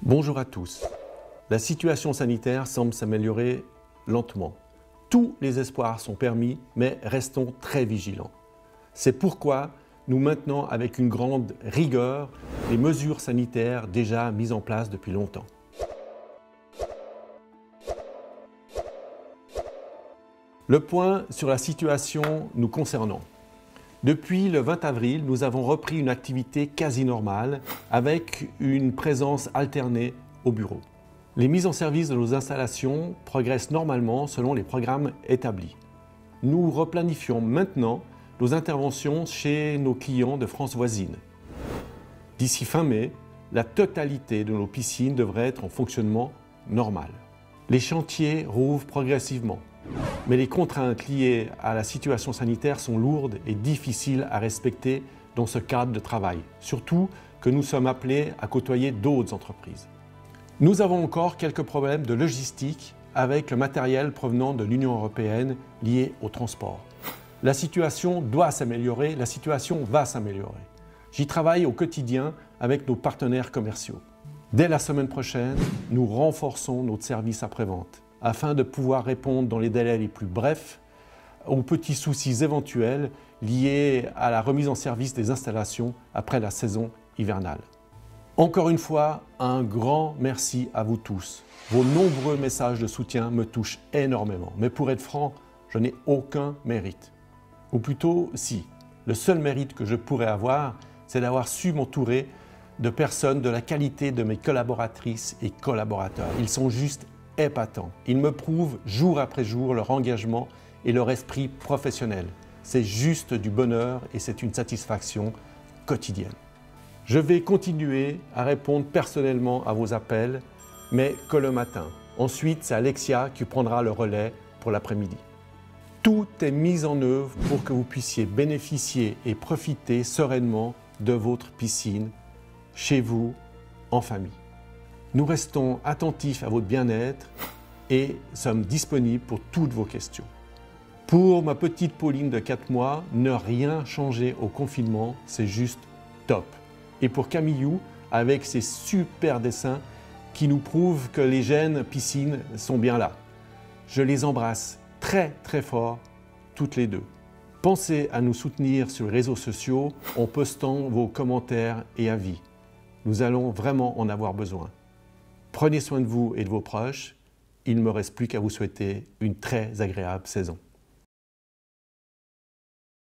Bonjour à tous. La situation sanitaire semble s'améliorer lentement. Tous les espoirs sont permis, mais restons très vigilants. C'est pourquoi nous maintenons avec une grande rigueur les mesures sanitaires déjà mises en place depuis longtemps. Le point sur la situation nous concernant. Depuis le 20 avril, nous avons repris une activité quasi normale avec une présence alternée au bureau. Les mises en service de nos installations progressent normalement selon les programmes établis. Nous replanifions maintenant nos interventions chez nos clients de France voisine. D'ici fin mai, la totalité de nos piscines devrait être en fonctionnement normal. Les chantiers rouvrent progressivement, mais les contraintes liées à la situation sanitaire sont lourdes et difficiles à respecter dans ce cadre de travail, surtout que nous sommes appelés à côtoyer d'autres entreprises. Nous avons encore quelques problèmes de logistique avec le matériel provenant de l'Union européenne lié au transport. La situation doit s'améliorer, la situation va s'améliorer. J'y travaille au quotidien avec nos partenaires commerciaux. Dès la semaine prochaine, nous renforçons notre service après-vente afin de pouvoir répondre dans les délais les plus brefs aux petits soucis éventuels liés à la remise en service des installations après la saison hivernale. Encore une fois, un grand merci à vous tous. Vos nombreux messages de soutien me touchent énormément. Mais pour être franc, je n'ai aucun mérite. Ou plutôt, si. Le seul mérite que je pourrais avoir, c'est d'avoir su m'entourer de personnes de la qualité de mes collaboratrices et collaborateurs. Ils sont juste épatants. Ils me prouvent jour après jour leur engagement et leur esprit professionnel. C'est juste du bonheur et c'est une satisfaction quotidienne. Je vais continuer à répondre personnellement à vos appels, mais que le matin. Ensuite, c'est Alexia qui prendra le relais pour l'après-midi. Tout est mis en œuvre pour que vous puissiez bénéficier et profiter sereinement de votre piscine, chez vous, en famille. Nous restons attentifs à votre bien-être et sommes disponibles pour toutes vos questions. Pour ma petite Pauline de 4 mois, ne rien changer au confinement, c'est juste top. Et pour Camillou, avec ses super dessins qui nous prouvent que les gènes piscine sont bien là. Je les embrasse très très fort, toutes les deux. Pensez à nous soutenir sur les réseaux sociaux en postant vos commentaires et avis. Nous allons vraiment en avoir besoin. Prenez soin de vous et de vos proches. Il ne me reste plus qu'à vous souhaiter une très agréable saison.